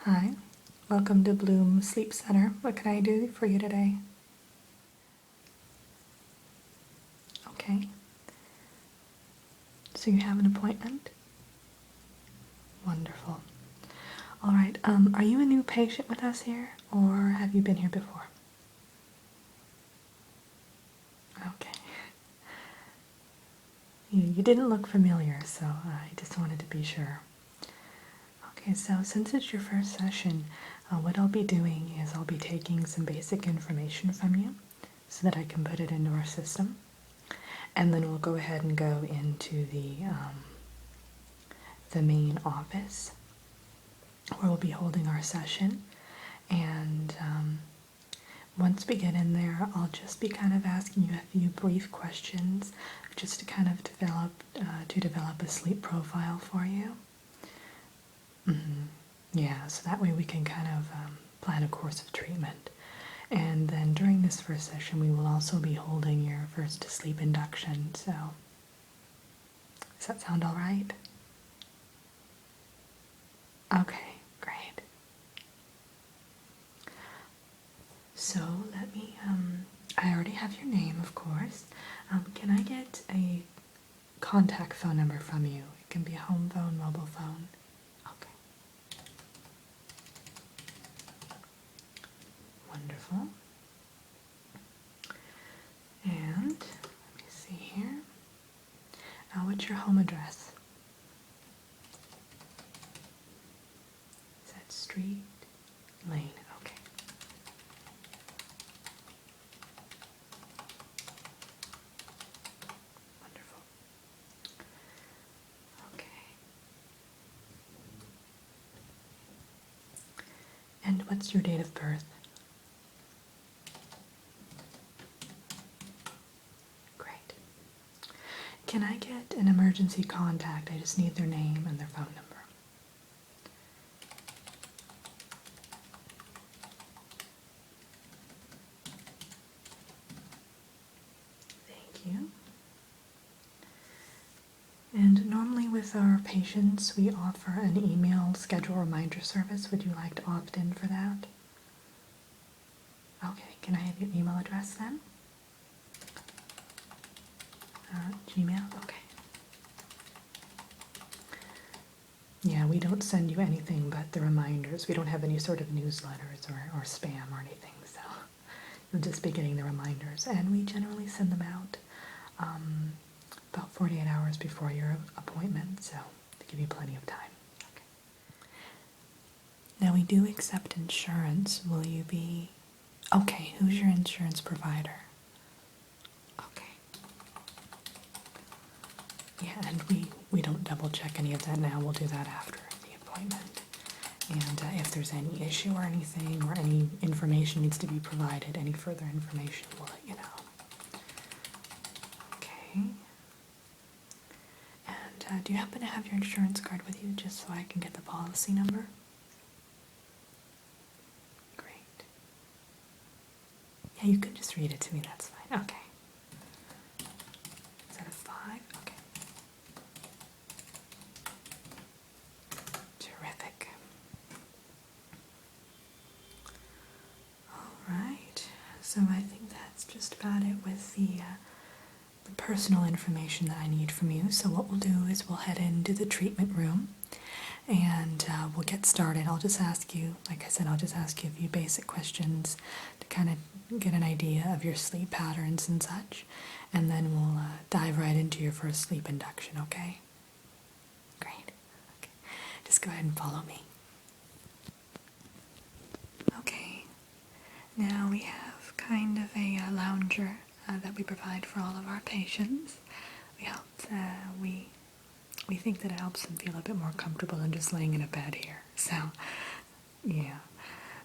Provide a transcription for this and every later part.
Hi, welcome to Bloom Sleep Center. What can I do for you today? Okay. So you have an appointment? Wonderful. All right, are you a new patient with us here, or have you been here before? Okay. You didn't look familiar, so I just wanted to be sure. Okay, so since it's your first session, what I'll be doing is I'll be taking some basic information from you so that I can put it into our system. And then we'll go ahead and go into the main office where we'll be holding our session. And once we get in there, I'll just be kind of asking you a few brief questions just to kind of develop a sleep profile for you. Yeah, so that way we can kind of plan a course of treatment. And then during this first session, we will also be holding your first sleep induction. So, does that sound all right? Okay, great. So let me, I already have your name, of course. Can I get a contact phone number from you? It can be a home phone, mobile phone. Okay. Wonderful. And let me see here. What's your home address? Is that street? Lane, okay. Wonderful. Okay. And what's your date of birth? Great. Can I get an emergency contact? I just need their name and their phone number. Thank you. And normally with our patients, we offer an email schedule reminder service. Would you like to opt in for that? Okay, can I have your email address then? Gmail? Okay. Yeah, we don't send you anything but the reminders. We don't have any sort of newsletters or spam or anything, so you'll just be getting the reminders. And we generally send them out about 48 hours before your appointment, so to give you plenty of time. Okay. Now we do accept insurance. Will you be... Okay, who's your insurance provider? Okay. Yeah, and we don't double check any of that now. We'll do that after the appointment. And if there's any issue or anything, or any information needs to be provided, any further information, we'll let you know. Okay. And do you happen to have your insurance card with you, just so I can get the policy number? Great. Yeah, you can just read it to me, that's fine. Okay. Is that a 5? Okay. Terrific. Alright, so I think that's just about it with the personal information that I need from you. So what we'll do is we'll head into the treatment room and we'll get started. I'll just ask you, like I said, I'll just ask you a few basic questions to kind of get an idea of your sleep patterns and such, and then we'll dive right into your first sleep induction, okay? Great. Okay. Just go ahead and follow me. Okay. Now we have kind of a lounger that we provide for all of our patients. We think that it helps them feel a bit more comfortable than just laying in a bed here. So, yeah.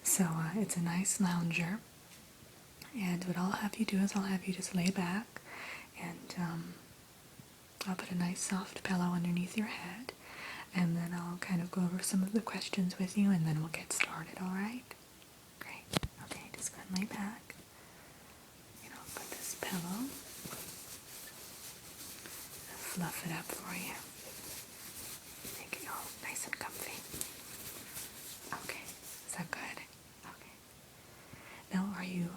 So it's a nice lounger. And what I'll have you do is I'll have you just lay back, and I'll put a nice soft pillow underneath your head, and then I'll kind of go over some of the questions with you, and then we'll get started, alright? Great. Okay, just go and lay back. And I'll put this pillow, fluff it up for you. Make it all nice and comfy. Okay. are you,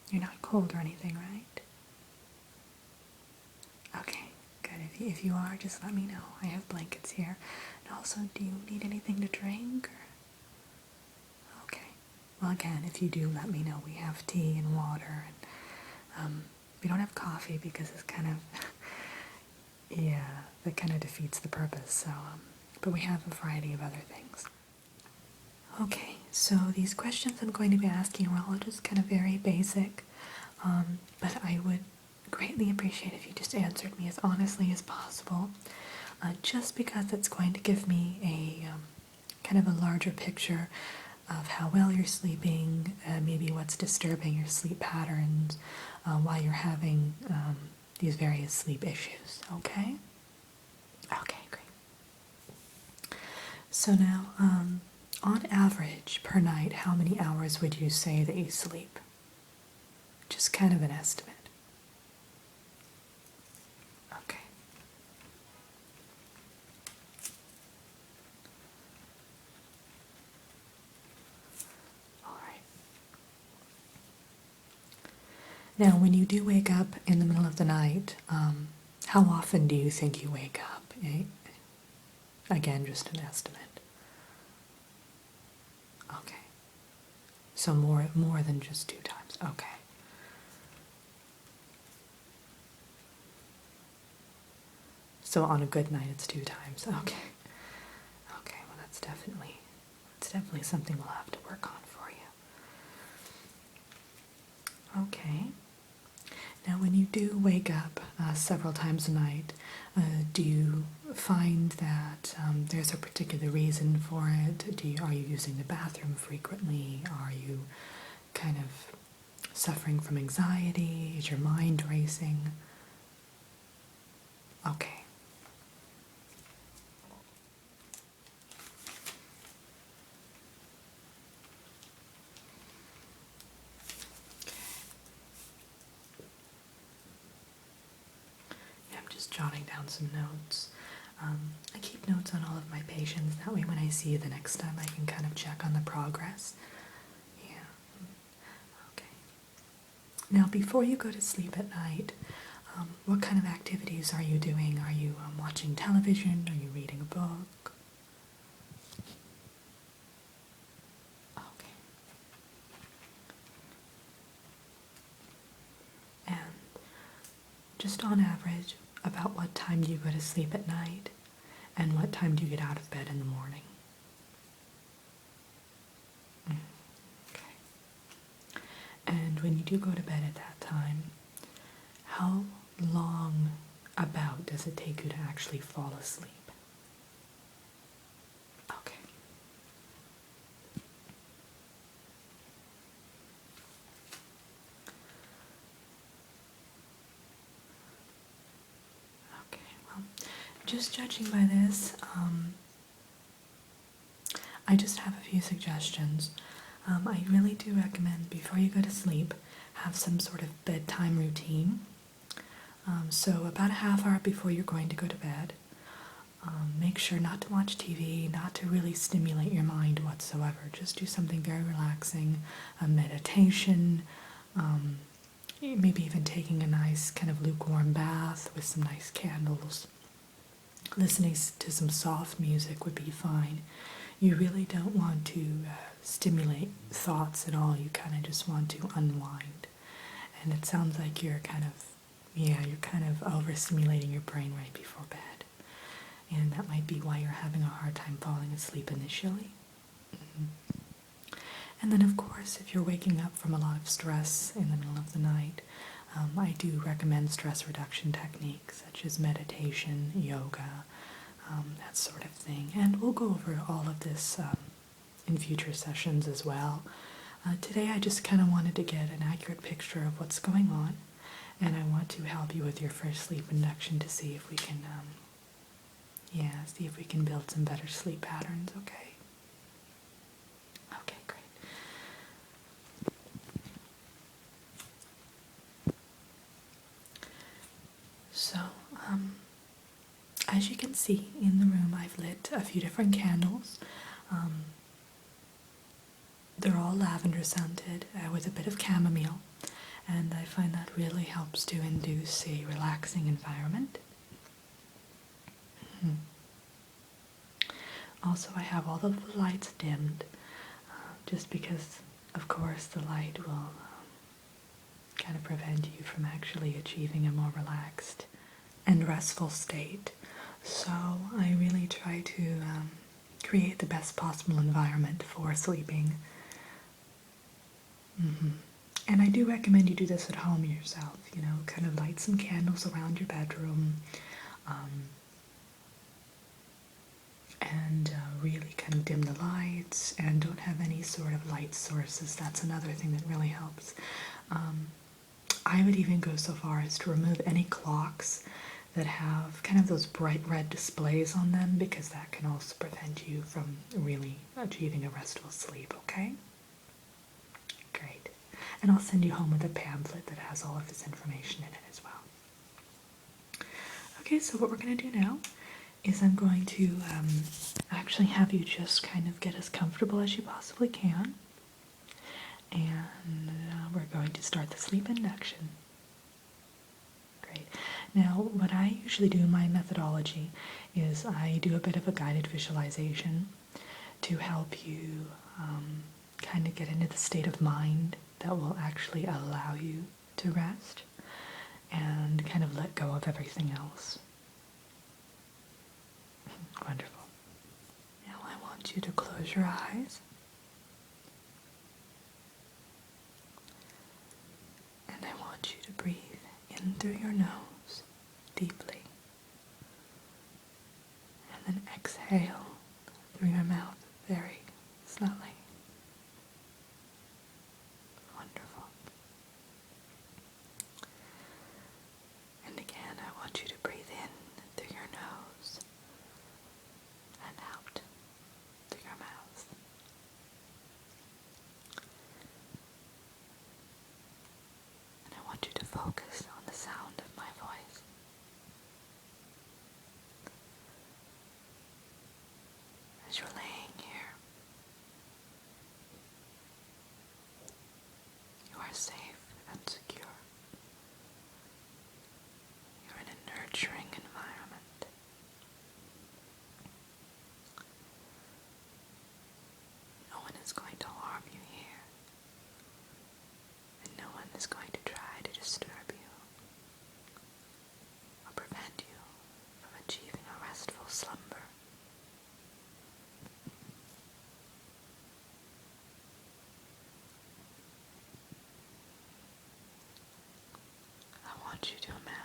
you're not cold or anything, right? Okay, good. If you are, just let me know. I have blankets here. And also, do you need anything to drink? Okay. Well, again, if you do, let me know. We have tea and water, and we don't have coffee because it's kind of, yeah, that kind of defeats the purpose. So, but we have a variety of other things. Okay, so these questions I'm going to be asking are all just kind of very basic, but I would greatly appreciate if you just answered me as honestly as possible, just because it's going to give me a kind of a larger picture of how well you're sleeping, maybe what's disturbing your sleep patterns, why you're having these various sleep issues, okay? Okay, great. So now, on average per night, how many hours would you say that you sleep? Just kind of an estimate. Okay. All right. Now, when you do wake up in the middle of the night, how often do you think you wake up? Again, just an estimate. Okay. So more than just 2 times. Okay. So on a good night, it's 2 times. Okay. Okay. Well, that's definitely something we'll have to work on for you. Okay. Now, when you do wake up several times a night, do you find that there's a particular reason for it? Are you using the bathroom frequently? Are you kind of suffering from anxiety? Is your mind racing? Okay. Yeah, I'm just jotting down some notes. I keep notes on all of my patients. That way when I see you the next time, I can kind of check on the progress. Yeah. Okay. Now, before you go to sleep at night, what kind of activities are you doing? Are you watching television? Are you reading a book? Okay. And just on average, about what time do you go to sleep at night? And what time do you get out of bed in the morning? Okay. And when you do go to bed at that time, how long about does it take you to actually fall asleep? Okay. Okay, well, just judging by this, I just have a few suggestions. I really do recommend before you go to sleep, have some sort of bedtime routine. So about a half hour before you're going to go to bed, make sure not to watch TV, not to really stimulate your mind whatsoever. Just do something very relaxing, a meditation, maybe even taking a nice kind of lukewarm bath with some nice candles. Listening to some soft music would be fine. You really don't want to stimulate thoughts at all. You kind of just want to unwind. And it sounds like you're kind of overstimulating your brain right before bed. And that might be why you're having a hard time falling asleep initially. And then, of course, if you're waking up from a lot of stress in the middle of the night, I do recommend stress reduction techniques such as meditation, yoga, that sort of thing. And we'll go over all of this in future sessions as well. Today I just kind of wanted to get an accurate picture of what's going on, and I want to help you with your first sleep induction to see if we can, see if we can build some better sleep patterns, okay? Okay, great. So, as you can see in the room, I've lit a few different candles. They're all lavender scented with a bit of chamomile, and I find that really helps to induce a relaxing environment. Mhm. Also, I have all of the lights dimmed, just because, of course, the light will kind of prevent you from actually achieving a more relaxed and restful state. So I really try to create the best possible environment for sleeping. And I do recommend you do this at home yourself, kind of light some candles around your bedroom, um, and really kind of dim the lights and don't have any sort of light sources. That's another thing that really helps. I would even go so far as to remove any clocks that have kind of those bright red displays on them, because that can also prevent you from really achieving a restful sleep, okay? Great. And I'll send you home with a pamphlet that has all of this information in it as well. Okay, so what we're going to do now is I'm going to actually have you just kind of get as comfortable as you possibly can. And we're going to start the sleep induction. Great. Now, what I usually do in my methodology is I do a bit of a guided visualization to help you kind of get into the state of mind that will actually allow you to rest and kind of let go of everything else. Wonderful. Now I want you to close your eyes. And I want you to breathe in through your nose deeply. And then exhale through your mouth very slowly. Wonderful. And again, I want you to breathe in through your nose and out through your mouth. And I want you to focus on the sound of my voice. As you're laying here, you are safe and secure. You're in a nurturing environment. No one is going to harm you here, and no one is going to try to disturb you or prevent you from achieving a restful slumber. I want you to imagine